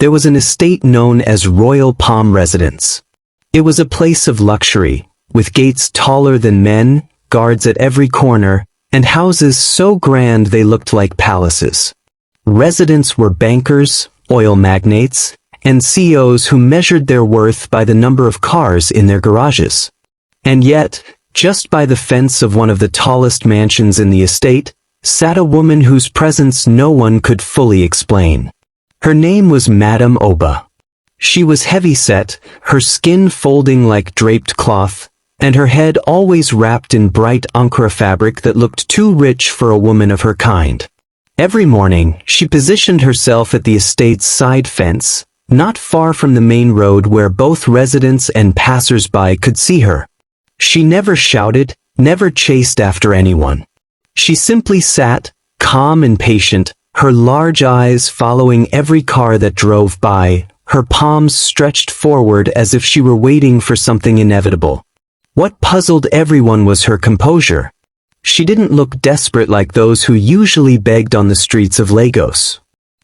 there was an estate known as Royal Palm Residence. It was a place of luxury, with gates taller than men, guards at every corner, and houses so grand they looked like palaces. Residents were bankers, oil magnates, and CEOs who measured their worth by the number of cars in their garages. And yet, just by the fence of one of the tallest mansions in the estate, sat a woman whose presence no one could fully explain. Her name was Madame Oba. She was heavy-set, her skin folding like draped cloth, and her head always wrapped in bright ochre fabric that looked too rich for a woman of her kind. Every morning, she positioned herself at the estate's side fence, not far from the main road where both residents and passers-by could see her. She never shouted, never chased after anyone. She simply sat, calm and patient, her large eyes following every car that drove by, her palms stretched forward as if she were waiting for something inevitable. What puzzled everyone was her composure. She didn't look desperate like those who usually begged on the streets of Lagos.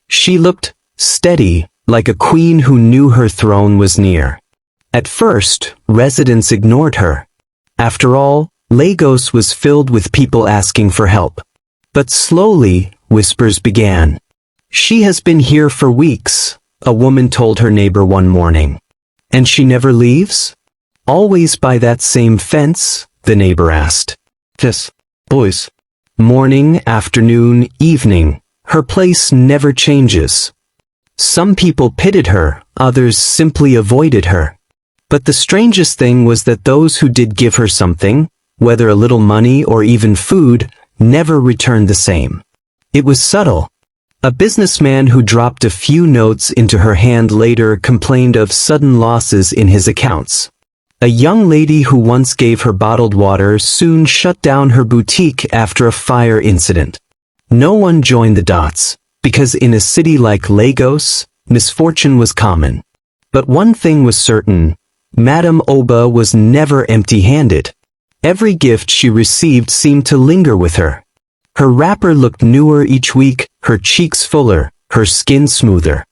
She looked steady, like a queen who knew her throne was near. At first, residents ignored her. After all, Lagos was filled with people asking for help. But slowly, whispers began. "She has been here for weeks," a woman told her neighbor one morning. "And she never leaves? Always by that same fence?" the neighbor asked. "Yes, boys. Morning, afternoon, evening. Her place never changes." Some people pitied her, others simply avoided her. But the strangest thing was that those who did give her something, whether a little money or even food, never returned the same. It was subtle. A businessman who dropped a few notes into her hand later complained of sudden losses in his accounts. A young lady who once gave her bottled water soon shut down her boutique after a fire incident. No one joined the dots, because in a city like Lagos, misfortune was common. But one thing was certain: Madame Oba was never empty-handed. Every gift she received seemed to linger with her. Her wrapper looked newer each week, her cheeks fuller, her skin smoother.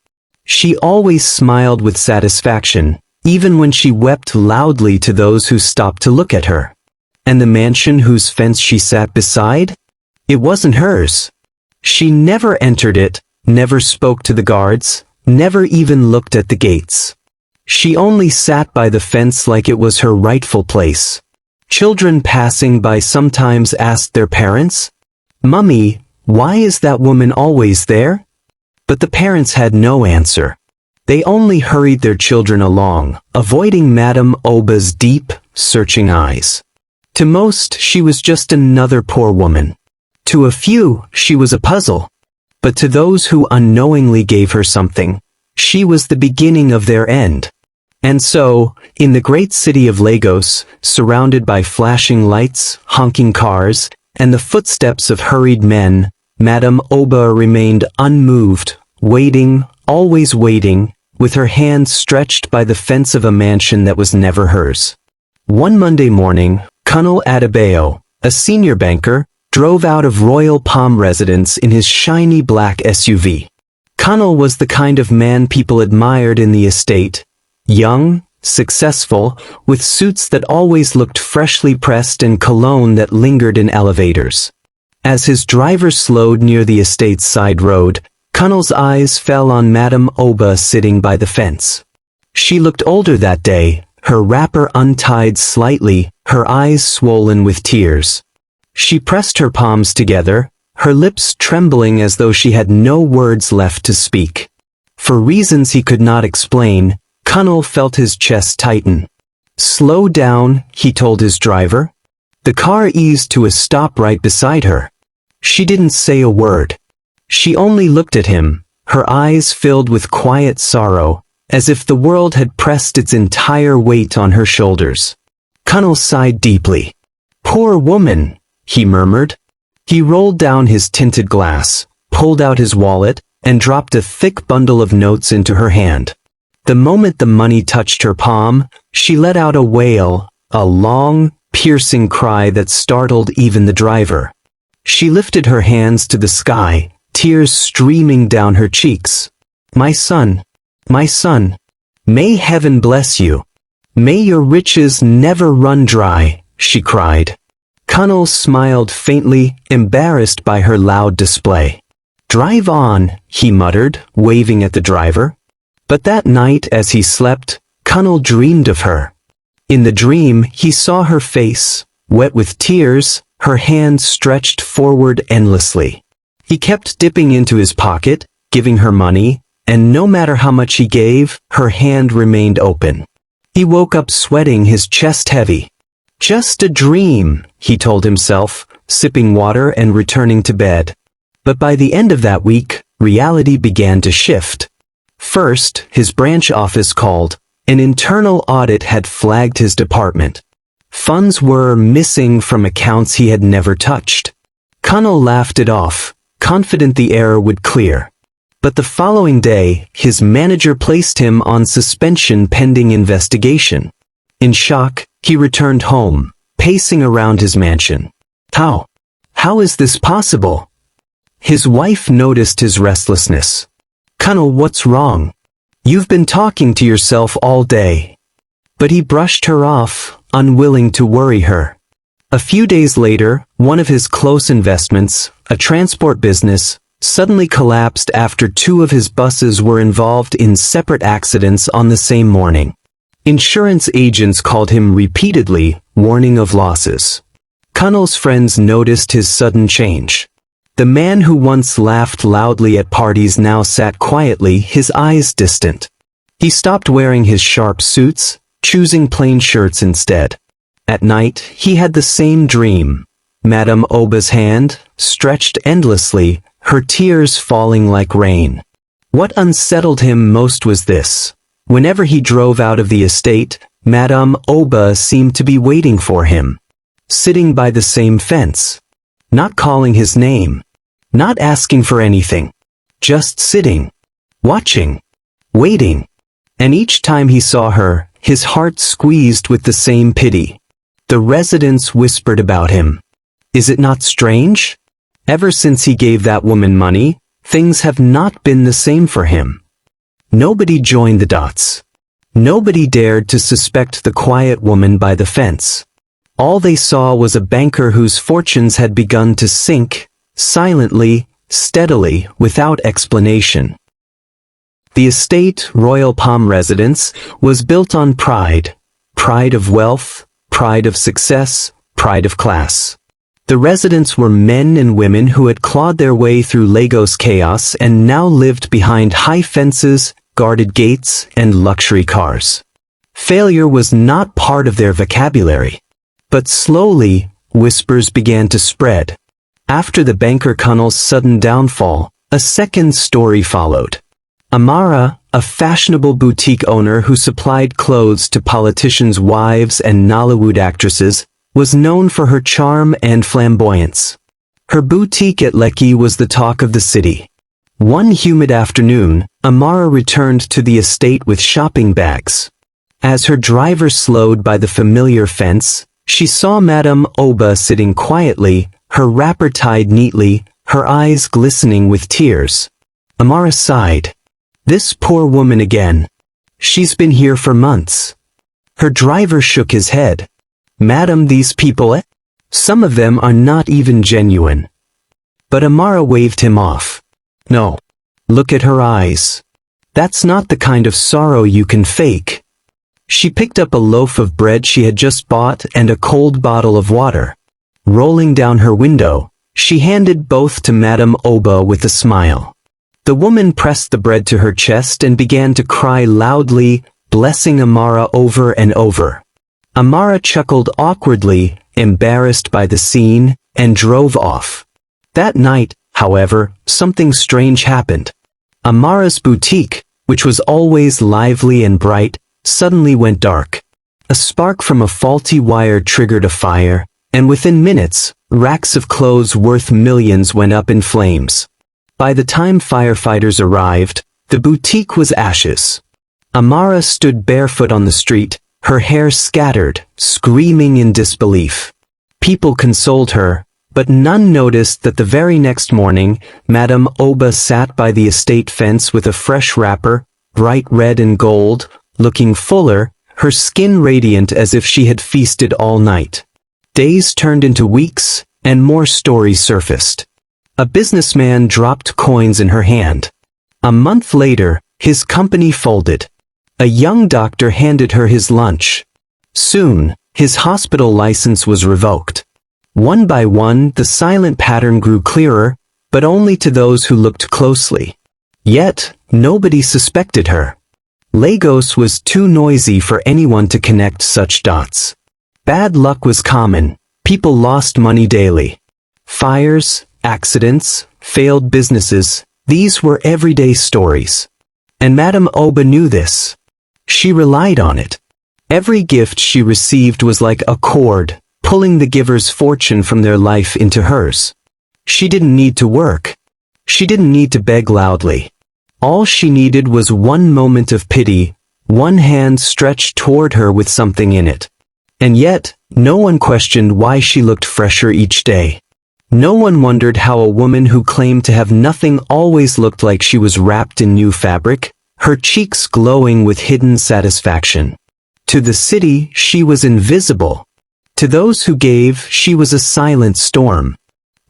She always smiled with satisfaction, even when she wept loudly to those who stopped to look at her. And the mansion whose fence she sat beside? It wasn't hers. She never entered it, never spoke to the guards, never even looked at the gates. She only sat by the fence like it was her rightful place. Children passing by sometimes asked their parents, "Mummy, why is that woman always there?" But the parents had no answer. They only hurried their children along, avoiding Madame Oba's deep, searching eyes. To most, she was just another poor woman. To a few, she was a puzzle. But to those who unknowingly gave her something, she was the beginning of their end. And so, in the great city of Lagos, surrounded by flashing lights, honking cars, and the footsteps of hurried men, Madame Oba remained unmoved, waiting, always waiting, with her hand stretched by the fence of a mansion that was never hers. One Monday morning, Colonel Adebayo, a senior banker, drove out of Royal Palm Residence in his shiny black SUV. Colonel was the kind of man people admired in the estate. Young, successful, with suits that always looked freshly pressed and cologne that lingered in elevators. As his driver slowed near the estate's side road, Colonel's eyes fell on Madame Oba sitting by the fence. She looked older that day, her wrapper untied slightly, her eyes swollen with tears. She pressed her palms together, her lips trembling as though she had no words left to speak. For reasons he could not explain, Colonel felt his chest tighten. "Slow down," he told his driver. The car eased to a stop right beside her. She didn't say a word. She only looked at him, her eyes filled with quiet sorrow, as if the world had pressed its entire weight on her shoulders. Colonel sighed deeply. "Poor woman," he murmured. He rolled down his tinted glass, pulled out his wallet, and dropped a thick bundle of notes into her hand. The moment the money touched her palm, she let out a wail, a long, piercing cry that startled even the driver. She lifted her hands to the sky, tears streaming down her cheeks. "My son, "My son, may heaven bless you. May your riches never run dry," she cried. Cunnel smiled faintly, embarrassed by her loud display. "Drive on," he muttered, waving at the driver. But that night as he slept, Cunnel dreamed of her. In the dream, he saw her face, wet with tears, her hands stretched forward endlessly. He kept dipping into his pocket, giving her money, and no matter how much he gave, her hand remained open. He woke up sweating, his chest heavy. "Just a dream," he told himself, sipping water and returning to bed. But by the end of that week, reality began to shift. First, his branch office called. An internal audit had flagged his department. Funds were missing from accounts he had never touched. Cunnel laughed it off, confident the error would clear. But the following day, his manager placed him on suspension pending investigation. In shock, he returned home, pacing around his mansion. How is this possible? His wife noticed his restlessness. "Cunnel, what's wrong? You've been talking to yourself all day." But he brushed her off, unwilling to worry her. A few days later, one of his close investments, a transport business, suddenly collapsed after 2 of his buses were involved in separate accidents on the same morning. Insurance agents called him repeatedly, warning of losses. Cunnel's friends noticed his sudden change. The man who once laughed loudly at parties now sat quietly, his eyes distant. He stopped wearing his sharp suits, choosing plain shirts instead. At night, he had the same dream. Madame Oba's hand, stretched endlessly, her tears falling like rain. What unsettled him most was this. Whenever he drove out of the estate, Madame Oba seemed to be waiting for him. Sitting by the same fence. Not calling his name. Not asking for anything. Just sitting. Watching. Waiting. And each time he saw her, his heart squeezed with the same pity. The residents whispered about him. Is it not strange? Ever since he gave that woman money, things have not been the same for him. Nobody joined the dots. Nobody dared to suspect the quiet woman by the fence. All they saw was a banker whose fortunes had begun to sink, silently, steadily, without explanation. The estate, Royal Palm Residence, was built on pride. Pride of wealth, pride of success, pride of class. The residents were men and women who had clawed their way through Lagos chaos and now lived behind high fences, guarded gates, and luxury cars. Failure was not part of their vocabulary. But slowly, whispers began to spread. After the banker Cunnel's sudden downfall, a second story followed. Amara, a fashionable boutique owner who supplied clothes to politicians' wives and Nollywood actresses, was known for her charm and flamboyance. Her boutique at Lekki was the talk of the city. One humid afternoon, Amara returned to the estate with shopping bags. As her driver slowed by the familiar fence, she saw Madame Oba sitting quietly, her wrapper tied neatly, her eyes glistening with tears. Amara sighed. This poor woman again. She's been here for months. Her driver shook his head. Madam, these people, some of them are not even genuine. But Amara waved him off. No. Look at her eyes. That's not the kind of sorrow you can fake. She picked up a loaf of bread she had just bought and a cold bottle of water. Rolling down her window, she handed both to Madame Oba with a smile. The woman pressed the bread to her chest and began to cry loudly, blessing Amara over and over. Amara chuckled awkwardly, embarrassed by the scene, and drove off. That night, however, something strange happened. Amara's boutique, which was always lively and bright, suddenly went dark. A spark from a faulty wire triggered a fire, and within minutes, racks of clothes worth millions went up in flames. By the time firefighters arrived, the boutique was ashes. Amara stood barefoot on the street, her hair scattered, screaming in disbelief. People consoled her, but none noticed that the very next morning, Madame Oba sat by the estate fence with a fresh wrapper, bright red and gold, looking fuller, her skin radiant as if she had feasted all night. Days turned into weeks, and more stories surfaced. A businessman dropped coins in her hand. A month later, his company folded. A young doctor handed her his lunch. Soon, his hospital license was revoked. One by one, the silent pattern grew clearer, but only to those who looked closely. Yet, nobody suspected her. Lagos was too noisy for anyone to connect such dots. Bad luck was common. People lost money daily. Fires, accidents, failed businesses, these were everyday stories. And Madame Oba knew this. She relied on it. Every gift she received was like a cord, pulling the giver's fortune from their life into hers. She didn't need to work. She didn't need to beg loudly. All she needed was one moment of pity, one hand stretched toward her with something in it. And yet, no one questioned why she looked fresher each day. No one wondered how a woman who claimed to have nothing always looked like she was wrapped in new fabric, her cheeks glowing with hidden satisfaction. To the city, she was invisible. To those who gave, she was a silent storm.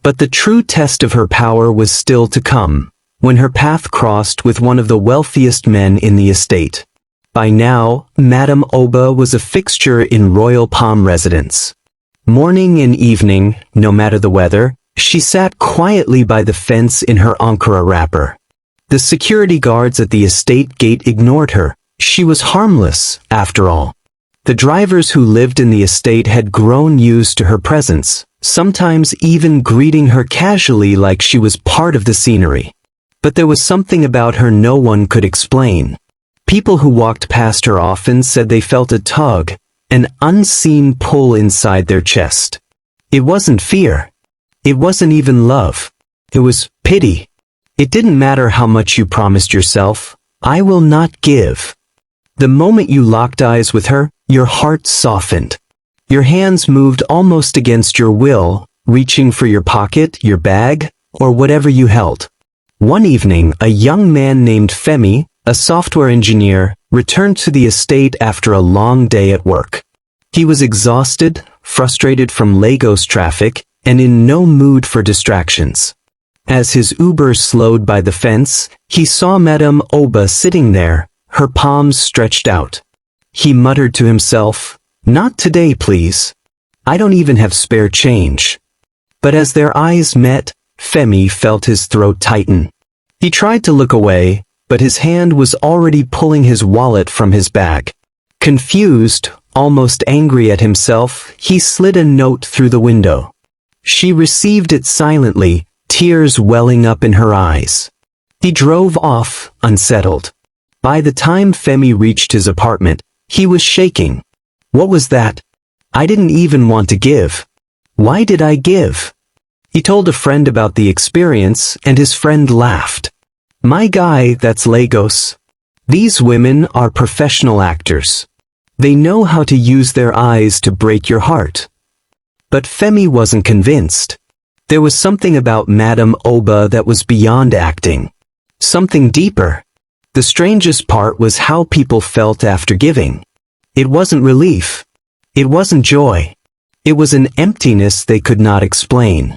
But the true test of her power was still to come, when her path crossed with one of the wealthiest men in the estate. By now, Madame Oba was a fixture in royal palm residence. Morning and evening, no matter the weather, she sat quietly by the fence in her Ankara wrapper. The security guards at the estate gate ignored her. She was harmless, after all. The drivers who lived in the estate had grown used to her presence, sometimes even greeting her casually like she was part of the scenery. But there was something about her no one could explain. People who walked past her often said they felt a tug, an unseen pull inside their chest. It wasn't fear. It wasn't even love. It was pity. It didn't matter how much you promised yourself, I will not give. The moment you locked eyes with her, your heart softened. Your hands moved almost against your will, reaching for your pocket, your bag, or whatever you held. One evening, a young man named Femi, a software engineer, returned to the estate after a long day at work. He was exhausted, frustrated from Lagos traffic, and in no mood for distractions. As his Uber slowed by the fence, he saw Madame Oba sitting there, her palms stretched out. He muttered to himself, "Not today, please. I don't even have spare change." But as their eyes met, Femi felt his throat tighten. He tried to look away, but his hand was already pulling his wallet from his bag. Confused, almost angry at himself, he slid a note through the window. She received it silently, tears welling up in her eyes. He drove off, unsettled. By the time Femi reached his apartment, he was shaking. What was that? I didn't even want to give. Why did I give? He told a friend about the experience, and his friend laughed. My guy, that's Lagos. These women are professional actors. They know how to use their eyes to break your heart. But Femi wasn't convinced. There was something about Madame Oba that was beyond acting. Something deeper. The strangest part was how people felt after giving. It wasn't relief. It wasn't joy. It was an emptiness they could not explain.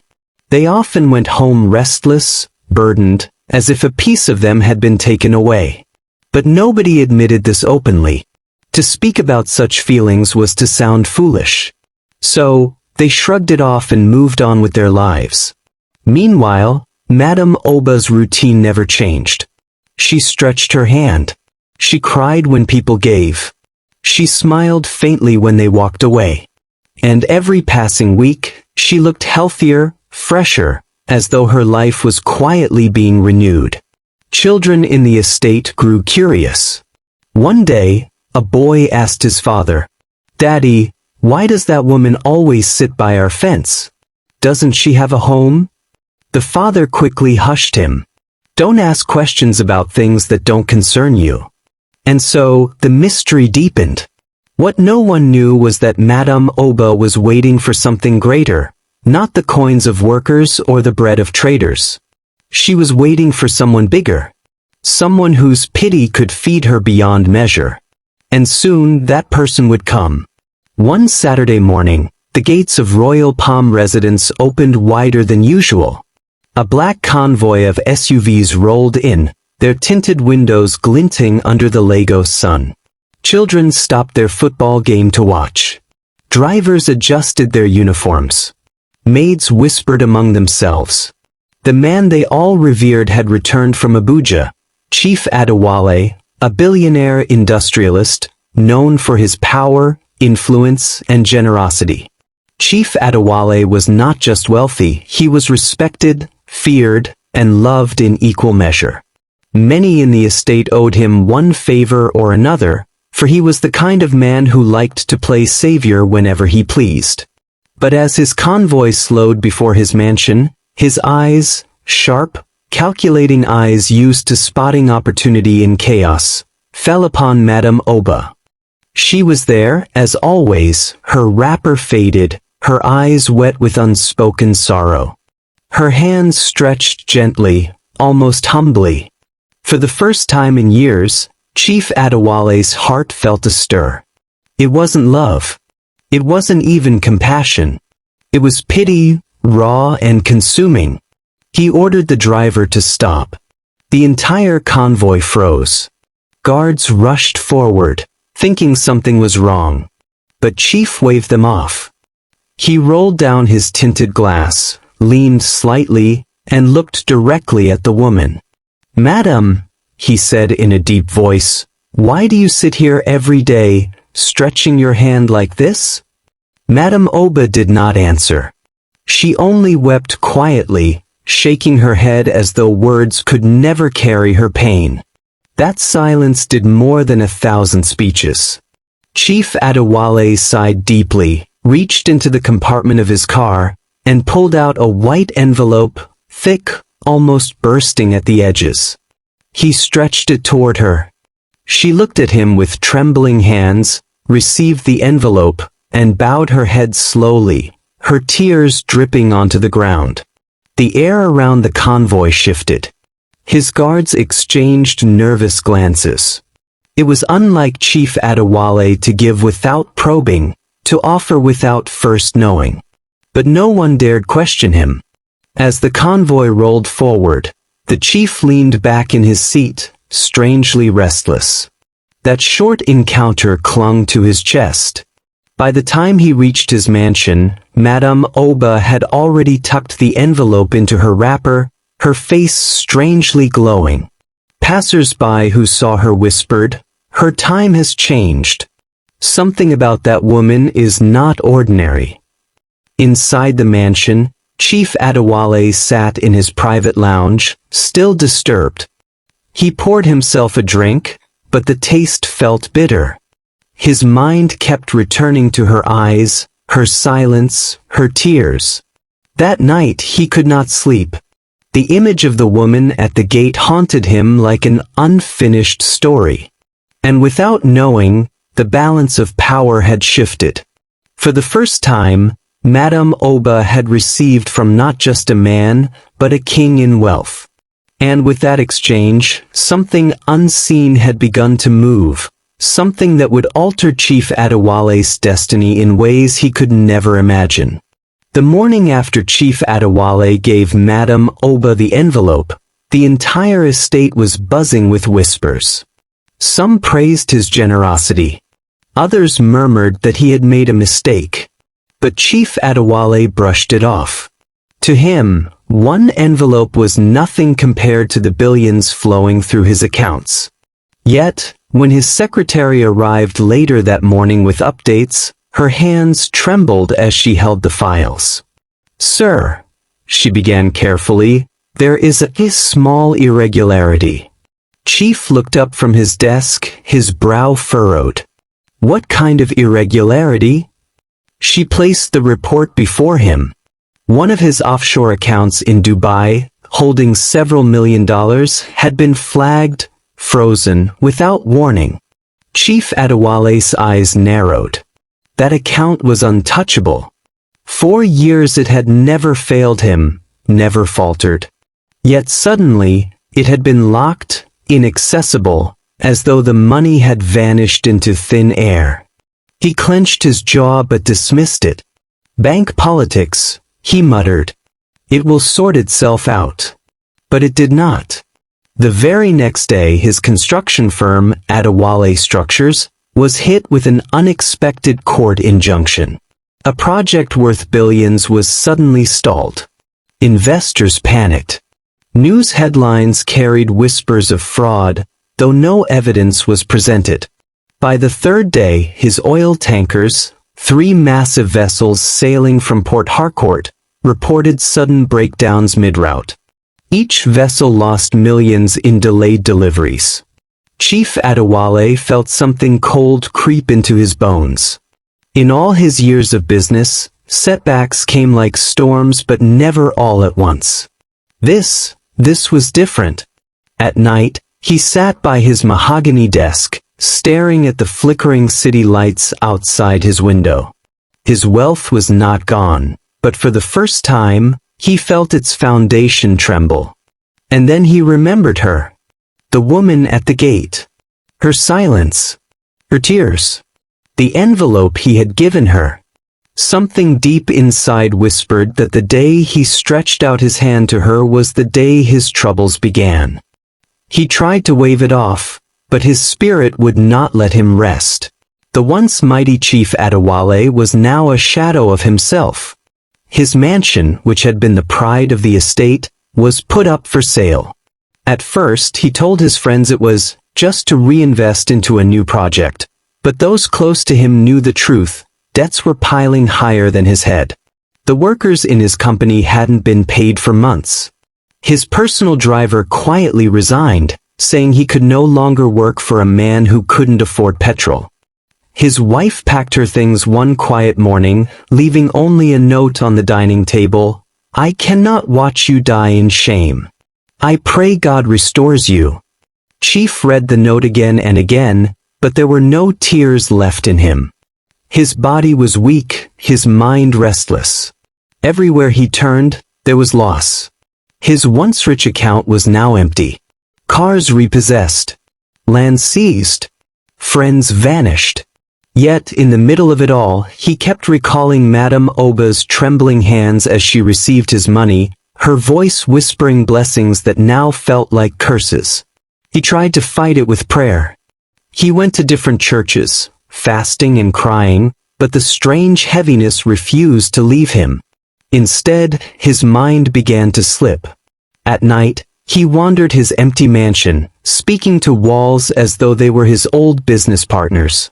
They often went home restless, burdened, as if a piece of them had been taken away. But nobody admitted this openly. To speak about such feelings was to sound foolish. So, they shrugged it off and moved on with their lives. Meanwhile, Madame Oba's routine never changed. She stretched her hand. She cried when people gave. She smiled faintly when they walked away. And every passing week, she looked healthier, fresher, as though her life was quietly being renewed. Children in the estate grew curious. One day, a boy asked his father, "Daddy, why does that woman always sit by our fence? Doesn't she have a home?" The father quickly hushed him. Don't ask questions about things that don't concern you. And so, the mystery deepened. What no one knew was that Madame Oba was waiting for something greater, not the coins of workers or the bread of traders. She was waiting for someone bigger. someone whose pity could feed her beyond measure. And soon that person would come. One Saturday morning, the gates of Royal Palm residence opened wider than usual. A black convoy of SUVs rolled in, their tinted windows glinting under the Lagos sun. Children stopped their football game to watch. Drivers adjusted their uniforms. Maids whispered among themselves. The man they all revered had returned from Abuja, Chief Adewale, a billionaire industrialist, known for his power, influence, and generosity. Chief Adewale was not just wealthy, he was respected, feared, and loved in equal measure. Many in the estate owed him one favor or another, for he was the kind of man who liked to play savior whenever he pleased. But as his convoy slowed before his mansion, his eyes, sharp, calculating eyes used to spotting opportunity in chaos, fell upon Madame Oba. She was there, as always, her wrapper faded, her eyes wet with unspoken sorrow. Her hands stretched gently, almost humbly. For the first time in years, Chief Adewale's heart felt a stir. It wasn't love. It wasn't even compassion. It was pity, raw and consuming. He ordered the driver to stop. The entire convoy froze. Guards rushed forward, thinking something was wrong. But Chief waved them off. He rolled down his tinted glass, leaned slightly, and looked directly at the woman. "Madam," he said in a deep voice, "why do you sit here every day, stretching your hand like this?" Madame Oba did not answer. She only wept quietly, shaking her head as though words could never carry her pain. That silence did more than 1,000 speeches. Chief Adewale sighed deeply, reached into the compartment of his car, and pulled out a white envelope, thick, almost bursting at the edges. He stretched it toward her. She looked at him with trembling hands, received the envelope, and bowed her head slowly, her tears dripping onto the ground. The air around the convoy shifted. His guards exchanged nervous glances. It was unlike Chief Adewale to give without probing, to offer without first knowing. But no one dared question him. As the convoy rolled forward, the chief leaned back in his seat, strangely restless. That short encounter clung to his chest. By the time he reached his mansion, Madame Oba had already tucked the envelope into her wrapper, her face strangely glowing. Passers-by who saw her whispered, "Her time has changed. Something about that woman is not ordinary." Inside the mansion, Chief Adewale sat in his private lounge, still disturbed. He poured himself a drink, but the taste felt bitter. His mind kept returning to her eyes, her silence, her tears. That night he could not sleep. The image of the woman at the gate haunted him like an unfinished story. And without knowing, the balance of power had shifted. For the first time, Madame Oba had received from not just a man, but a king in wealth. And with that exchange, something unseen had begun to move, something that would alter Chief Adewale's destiny in ways he could never imagine. The morning after Chief Adewale gave Madame Oba the envelope, the entire estate was buzzing with whispers. Some praised his generosity. Others murmured that he had made a mistake. But Chief Adewale brushed it off. To him, one envelope was nothing compared to the billions flowing through his accounts. Yet, when his secretary arrived later that morning with updates, her hands trembled as she held the files. "Sir," she began carefully, "there is a small irregularity." Chief looked up from his desk, his brow furrowed. "What kind of irregularity?" She placed the report before him. One of his offshore accounts in Dubai, holding several $1 million, had been flagged, frozen, without warning. Chief Adewale's eyes narrowed. That account was untouchable. 4 years it had never failed him, never faltered. Yet suddenly, it had been locked, inaccessible, as though the money had vanished into thin air. He clenched his jaw but dismissed it. Bank politics, he muttered. It will sort itself out. But it did not. The very next day his construction firm, Adewale Structures, was hit with an unexpected court injunction. A project worth billions was suddenly stalled. Investors panicked. News headlines carried whispers of fraud, though no evidence was presented. By the third day, his oil tankers, 3 massive vessels sailing from Port Harcourt, reported sudden breakdowns mid-route. Each vessel lost millions in delayed deliveries. Chief Adewale felt something cold creep into his bones. In all his years of business, setbacks came like storms but never all at once. This was different. At night, he sat by his mahogany desk, staring at the flickering city lights outside his window. His wealth was not gone, but for the first time, he felt its foundation tremble. And then he remembered her. The woman at the gate. Her silence. Her tears. The envelope he had given her. Something deep inside whispered that the day he stretched out his hand to her was the day his troubles began. He tried to wave it off, but his spirit would not let him rest. The once mighty Chief Adewale was now a shadow of himself. His mansion, which had been the pride of the estate, was put up for sale. At first, he told his friends it was just to reinvest into a new project, but those close to him knew the truth. Debts were piling higher than his head. The workers in his company hadn't been paid for months. His personal driver quietly resigned, saying he could no longer work for a man who couldn't afford petrol. His wife packed her things one quiet morning, leaving only a note on the dining table. "I cannot watch you die in shame. I pray God restores you." Chief read the note again and again, but there were no tears left in him. His body was weak, his mind restless. Everywhere he turned, there was loss. His once rich account was now empty. Cars repossessed. Land seized. Friends vanished. Yet, in the middle of it all, he kept recalling Madame Oba's trembling hands as she received his money, her voice whispering blessings that now felt like curses. He tried to fight it with prayer. He went to different churches, fasting and crying, but the strange heaviness refused to leave him. Instead, his mind began to slip. At night, he wandered his empty mansion, speaking to walls as though they were his old business partners.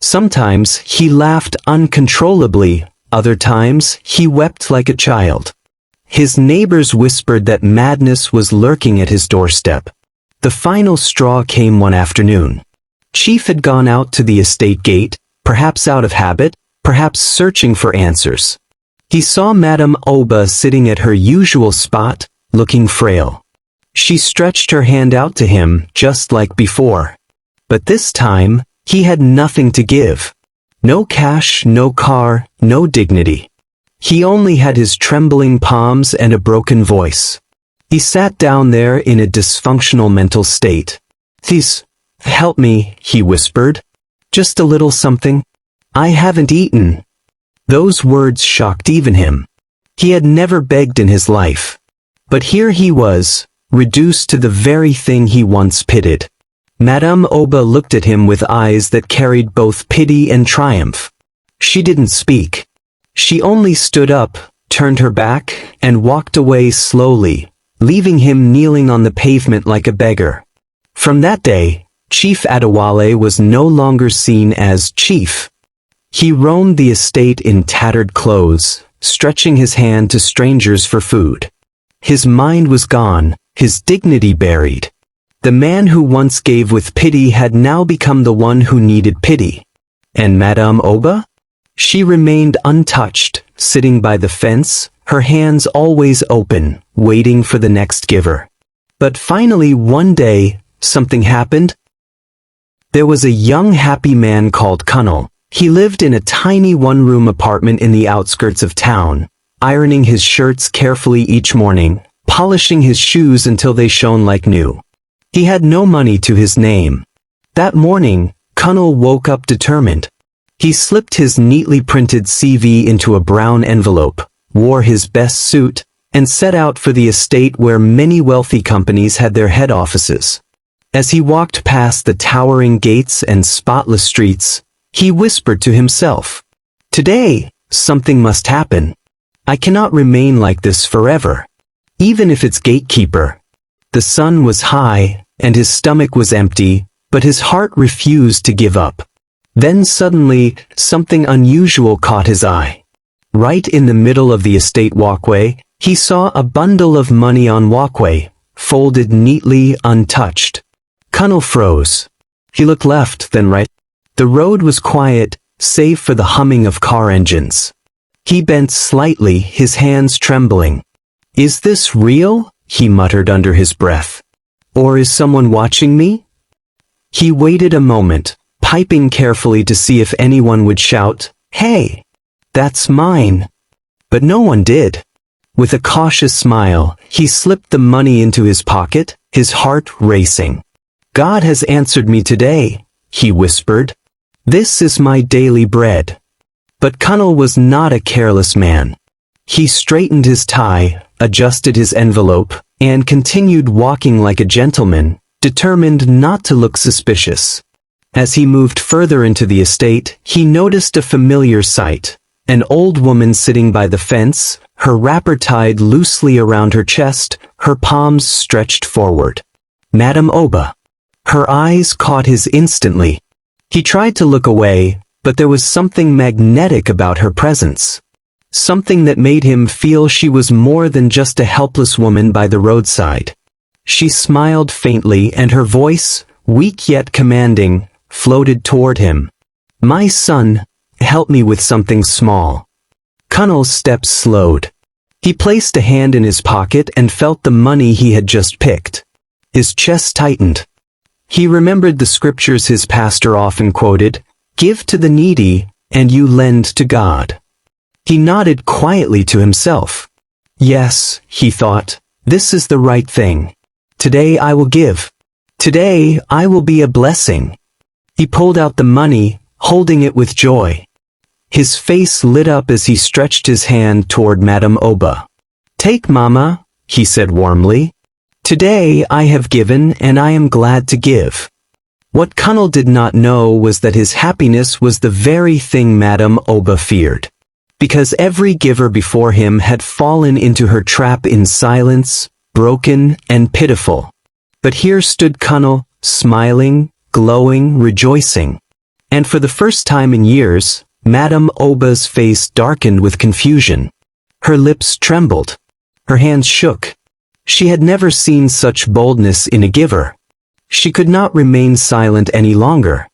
Sometimes he laughed uncontrollably, other times he wept like a child. His neighbors whispered that madness was lurking at his doorstep. The final straw came one afternoon. Chief had gone out to the estate gate, perhaps out of habit, perhaps searching for answers. He saw Madame Oba sitting at her usual spot, looking frail. She stretched her hand out to him, just like before. But this time, he had nothing to give. No cash, no car, no dignity. He only had his trembling palms and a broken voice. He sat down there in a dysfunctional mental state. "Please, help me," he whispered. "Just a little something. I haven't eaten." Those words shocked even him. He had never begged in his life. But here he was, reduced to the very thing he once pitied. Madame Oba looked at him with eyes that carried both pity and triumph. She didn't speak. She only stood up, turned her back, and walked away slowly, leaving him kneeling on the pavement like a beggar. From that day, Chief Adewale was no longer seen as chief. He roamed the estate in tattered clothes, stretching his hand to strangers for food. His mind was gone, his dignity buried. The man who once gave with pity had now become the one who needed pity. And Madame Oba? She remained untouched, sitting by the fence, her hands always open, waiting for the next giver. But finally one day, something happened. There was a young happy man called Kunnel. He lived in a tiny one-room apartment in the outskirts of town, ironing his shirts carefully each morning, polishing his shoes until they shone like new. He had no money to his name. That morning, Cunnel woke up determined. He slipped his neatly printed CV into a brown envelope, wore his best suit, and set out for the estate where many wealthy companies had their head offices. As he walked past the towering gates and spotless streets, he whispered to himself, "Today, something must happen. I cannot remain like this forever, even if it's gatekeeper." The sun was high, and his stomach was empty, but his heart refused to give up. Then suddenly, something unusual caught his eye. Right in the middle of the estate walkway, he saw a bundle of money on walkway, folded neatly, untouched. Cunnel froze. He looked left, then right. The road was quiet, save for the humming of car engines. He bent slightly, his hands trembling. "Is this real?" he muttered under his breath. "Or is someone watching me?" He waited a moment, piping carefully to see if anyone would shout, "Hey, that's mine." But no one did. With a cautious smile, he slipped the money into his pocket, his heart racing. "God has answered me today," he whispered. "This is my daily bread." But Cunnel was not a careless man. He straightened his tie, adjusted his envelope, and continued walking like a gentleman, determined not to look suspicious. As he moved further into the estate, he noticed a familiar sight. An old woman sitting by the fence, her wrapper tied loosely around her chest, her palms stretched forward. Madame Oba. Her eyes caught his instantly. He tried to look away, but there was something magnetic about her presence. Something that made him feel she was more than just a helpless woman by the roadside. She smiled faintly, and her voice, weak yet commanding, floated toward him. "My son, help me with something small." Cunnel's steps slowed. He placed a hand in his pocket and felt the money he had just picked. His chest tightened. He remembered the scriptures his pastor often quoted, "Give to the needy, and you lend to God." He nodded quietly to himself. "Yes," he thought, "this is the right thing. Today I will give. Today I will be a blessing." He pulled out the money, holding it with joy. His face lit up as he stretched his hand toward Madame Oba. "Take, Mama," he said warmly. "Today I have given, and I am glad to give." What Cunnel did not know was that his happiness was the very thing Madame Oba feared. Because every giver before him had fallen into her trap in silence, broken and pitiful. But here stood Cunnel, smiling, glowing, rejoicing. And for the first time in years, Madame Oba's face darkened with confusion. Her lips trembled. Her hands shook. She had never seen such boldness in a giver. She could not remain silent any longer.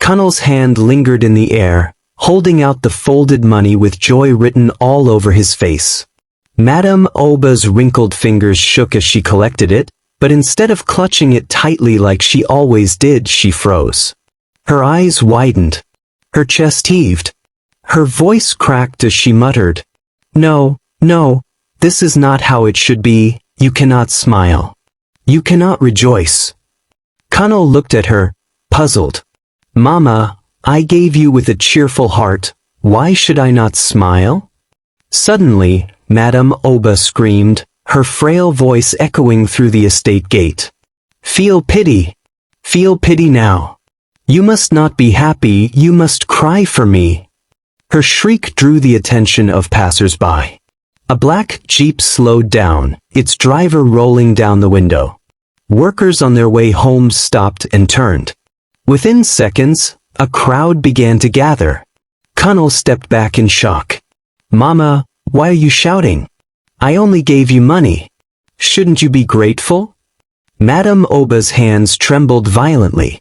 Cunnel's hand lingered in the air, holding out the folded money with joy written all over his face. Madame Oba's wrinkled fingers shook as she collected it, but instead of clutching it tightly like she always did, she froze. Her eyes widened. Her chest heaved. Her voice cracked as she muttered, "No, no, this is not how it should be. You cannot smile. You cannot rejoice." Cunnel looked at her, puzzled. "Mama, I gave you with a cheerful heart. Why should I not smile?" Suddenly, Madame Oba screamed, her frail voice echoing through the estate gate. "Feel pity. Feel pity now. You must not be happy, you must cry for me." Her shriek drew the attention of passers-by. A black Jeep slowed down, its driver rolling down the window. Workers on their way home stopped and turned. Within seconds, a crowd began to gather. Cunnel stepped back in shock. "Mama, why are you shouting? I only gave you money. Shouldn't you be grateful?" Madame Oba's hands trembled violently.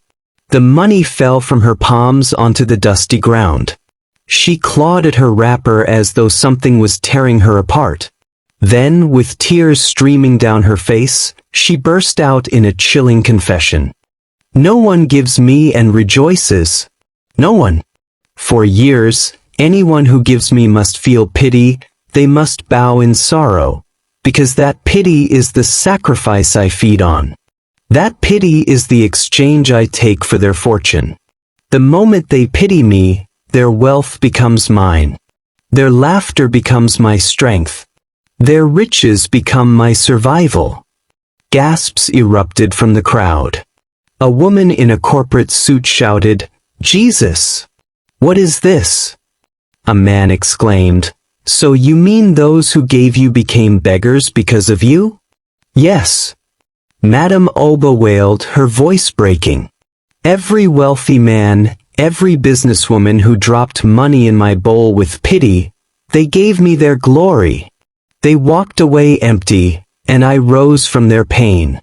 The money fell from her palms onto the dusty ground. She clawed at her wrapper as though something was tearing her apart. Then, with tears streaming down her face, she burst out in a chilling confession. "No one gives me and rejoices. No one. For years, anyone who gives me must feel pity, they must bow in sorrow, because that pity is the sacrifice I feed on. That pity is the exchange I take for their fortune. The moment they pity me, their wealth becomes mine. Their laughter becomes my strength. Their riches become my survival." Gasps erupted from the crowd. A woman in a corporate suit shouted, "Jesus! What is this?" A man exclaimed, "So you mean those who gave you became beggars because of you?" "Yes." Madame Oba wailed, her voice breaking. "Every wealthy man, every businesswoman who dropped money in my bowl with pity, they gave me their glory. They walked away empty, and I rose from their pain.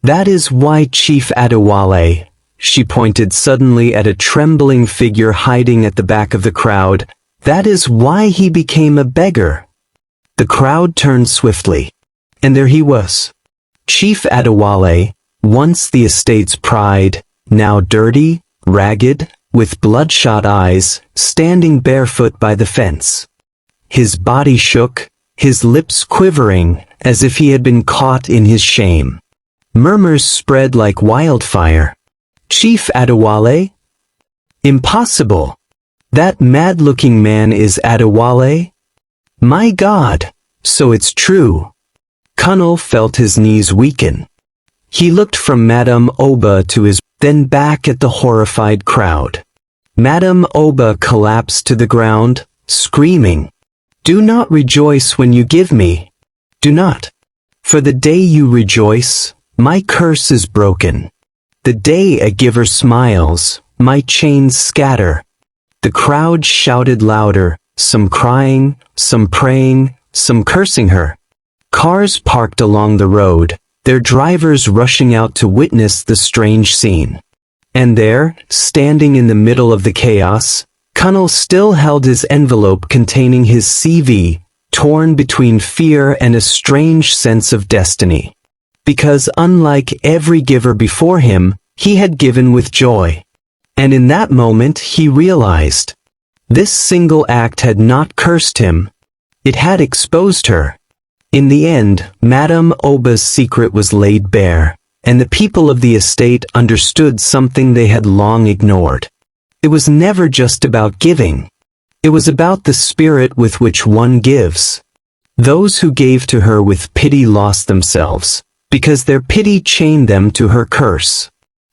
That is why Chief Adewale," she pointed suddenly at a trembling figure hiding at the back of the crowd, "that is why he became a beggar." The crowd turned swiftly. And there he was. Chief Adewale, once the estate's pride, now dirty, ragged, with bloodshot eyes, standing barefoot by the fence. His body shook, his lips quivering, as if he had been caught in his shame. Murmurs spread like wildfire. "Chief Adewale? Impossible! That mad-looking man is Adewale? My God, so it's true." Kunal felt his knees weaken. He looked from Madame Oba to his, then back at the horrified crowd. Madame Oba collapsed to the ground, screaming, "Do not rejoice when you give me. Do not. For the day you rejoice, my curse is broken. The day a giver smiles, my chains scatter." The crowd shouted louder, some crying, some praying, some cursing her. Cars parked along the road, their drivers rushing out to witness the strange scene. And there, standing in the middle of the chaos, Kunal still held his envelope containing his CV, torn between fear and a strange sense of destiny. Because unlike every giver before him, he had given with joy. And in that moment he realized, this single act had not cursed him. It had exposed her. In the end, Madame Oba's secret was laid bare, and the people of the estate understood something they had long ignored. It was never just about giving. It was about the spirit with which one gives. Those who gave to her with pity lost themselves, because their pity chained them to her curse.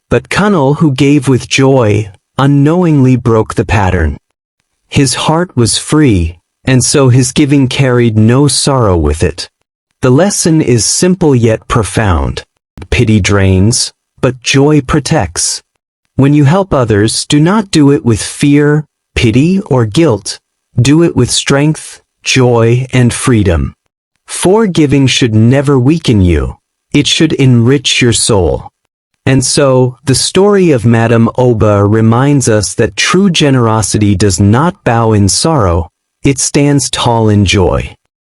But Kunal, who gave with joy, unknowingly broke the pattern. His heart was free, and so his giving carried no sorrow with it. The lesson is simple yet profound. Pity drains, but joy protects. When you help others, do not do it with fear, pity, or guilt. Do it with strength, joy, and freedom. For giving should never weaken you. It should enrich your soul. And so, the story of Madame Oba reminds us that true generosity does not bow in sorrow, it stands tall in joy.